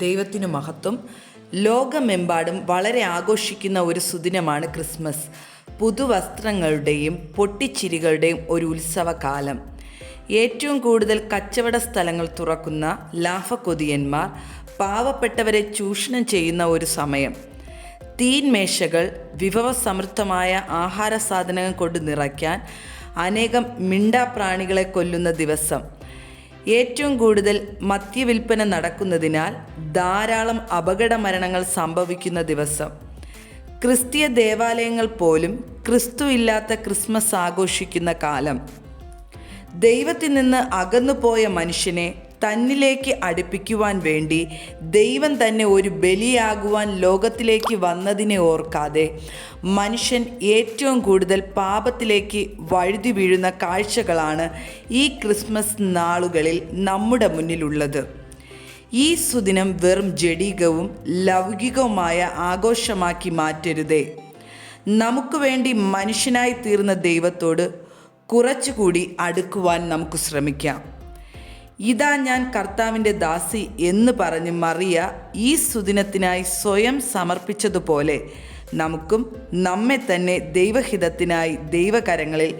ദൈവത്തിനു മഹത്വം. ലോകമെമ്പാടും വളരെ ആഘോഷിക്കുന്ന ഒരു സുദിനമാണ് ക്രിസ്മസ്. പുതുവസ്ത്രങ്ങളുടെയും പൊട്ടിച്ചിരികളുടെയും ഒരു ഉത്സവകാലം. ഏറ്റവും കൂടുതൽ കച്ചവട സ്ഥലങ്ങൾ തുറക്കുന്ന ലാഭക്കൊതിയന്മാർ പാവപ്പെട്ടവരെ ചൂഷണം ചെയ്യുന്ന ഒരു സമയം. തീൻമേശകൾ വിഭവസമൃദ്ധമായ ആഹാര സാധനങ്ങൾ കൊണ്ട് നിറയ്ക്കാൻ അനേകം മിണ്ടാപ്രാണികളെ കൊല്ലുന്ന ദിവസം. ഏറ്റവും കൂടുതൽ മദ്യവിൽപ്പന നടക്കുന്നതിനാൽ ധാരാളം അപകട മരണങ്ങൾ സംഭവിക്കുന്ന ദിവസം. ക്രിസ്തീയ ദേവാലയങ്ങൾ പോലും ക്രിസ്തു ഇല്ലാത്ത ക്രിസ്മസ് ആഘോഷിക്കുന്ന കാലം. ദൈവത്തിൽ നിന്ന് അകന്നുപോയ മനുഷ്യനെ തന്നിലേക്ക് അടുപ്പിക്കുവാൻ വേണ്ടി ദൈവം തന്നെ ഒരു ബലിയാകുവാൻ ലോകത്തിലേക്ക് വന്നതിനെ ഓർക്കാതെ മനുഷ്യൻ ഏറ്റവും കൂടുതൽ പാപത്തിലേക്ക് വഴുതി വീഴുന്ന കാഴ്ചകളാണ് ഈ ക്രിസ്മസ് നാളുകളിൽ നമ്മുടെ മുന്നിലുള്ളത്. ഈ സുദിനം വെറും ജഡികവും ലൗകികവുമായ ആഘോഷമാക്കി മാറ്റരുതേ. നമുക്ക് വേണ്ടി മനുഷ്യനായി തീർന്ന ദൈവത്തോട് കുറച്ചുകൂടി അടുക്കുവാൻ നമുക്ക് ശ്രമിക്കാം. ഇതാ ഞാൻ കർത്താവിൻ്റെ ദാസി എന്ന് പറഞ്ഞ് മറിയ ഈ സുദിനത്തിനായി സ്വയം സമർപ്പിച്ചതുപോലെ നമുക്കും നമ്മെ തന്നെ ദൈവഹിതത്തിനായി ദൈവകരങ്ങളിൽ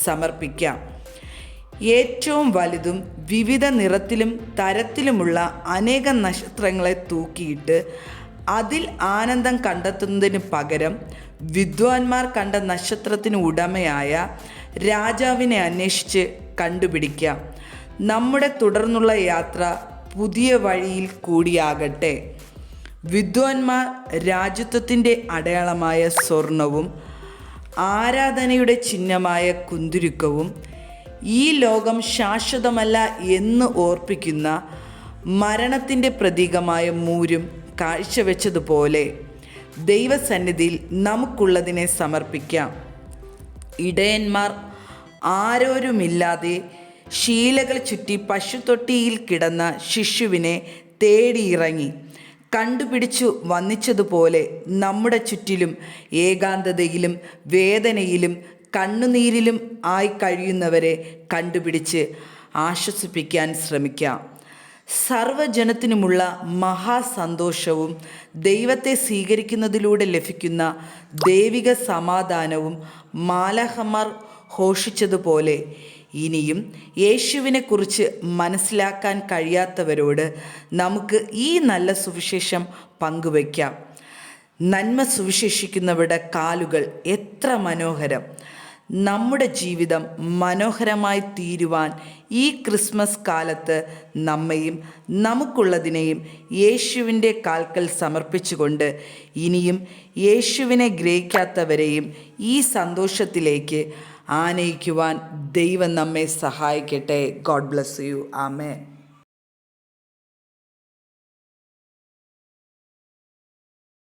സമർപ്പിക്കാം. ഏറ്റവും വലുതും വിവിധ നിറത്തിലും തരത്തിലുമുള്ള അനേകം നക്ഷത്രങ്ങളെ തൂക്കിയിട്ട് അതിൽ ആനന്ദം കണ്ടെത്തുന്നതിന് പകരം വിദ്വാൻമാർ കണ്ട നക്ഷത്രത്തിന് ഉടമയായ രാജാവിനെ അന്വേഷിച്ച് കണ്ടുപിടിക്കാം. നമ്മുടെ തുടർന്നുള്ള യാത്ര പുതിയ വഴിയിൽ കൂടിയാകട്ടെ. വിദ്വാൻമാർ രാജ്യത്വത്തിൻ്റെ അടയാളമായ സ്വർണവും ആരാധനയുടെ ചിഹ്നമായ കുന്തുരുക്കവും ഈ ലോകം ശാശ്വതമല്ല എന്ന് ഓർപ്പിക്കുന്ന മരണത്തിൻ്റെ പ്രതീകമായ മൂരും കാഴ്ചവെച്ചതുപോലെ ദൈവസന്നിധിയിൽ നമുക്കുള്ളതിനെ സമർപ്പിക്കാം. ഇടയന്മാർ ആരോരുമില്ലാതെ ശീലകൾ ചുറ്റി പശുത്തൊട്ടിയിൽ കിടന്ന ശിശുവിനെ തേടിയിറങ്ങി കണ്ടുപിടിച്ചു വന്നിച്ചതുപോലെ നമ്മുടെ ചുറ്റിലും ഏകാന്തതയിലും വേദനയിലും കണ്ണുനീരിലും ആയി കഴിയുന്നവരെ കണ്ടുപിടിച്ച് ആശ്വസിപ്പിക്കാൻ ശ്രമിക്കാം. സർവ്വജനത്തിനുമുള്ള മഹാസന്തോഷവും ദൈവത്തെ സ്വീകരിക്കുന്നതിലൂടെ ലഭിക്കുന്ന ദൈവിക സമാധാനവും മാലാഖമാർ ഘോഷിച്ചതുപോലെ ഇനിയും യേശുവിനെക്കുറിച്ച് മനസ്സിലാക്കാൻ കഴിയാത്തവരോട് നമുക്ക് ഈ നല്ല സുവിശേഷം പങ്കുവയ്ക്കാം. നന്മ സുവിശേഷിക്കുന്നവരുടെ കാലുകൾ എത്ര മനോഹരം! നമ്മുടെ ജീവിതം മനോഹരമായി തീരുവാൻ ഈ ക്രിസ്മസ് കാലത്ത് നമ്മെയും നമുക്കുള്ളതിനെയും യേശുവിൻ്റെ കാൽക്കൽ സമർപ്പിച്ചുകൊണ്ട് ഇനിയും യേശുവിനെ ഗ്രഹിക്കാത്തവരെയും ഈ സന്തോഷത്തിലേക്ക് ആനയിക്കുവാൻ ദൈവം നമ്മെ സഹായിക്കട്ടെ. God bless you. ആമേൻ.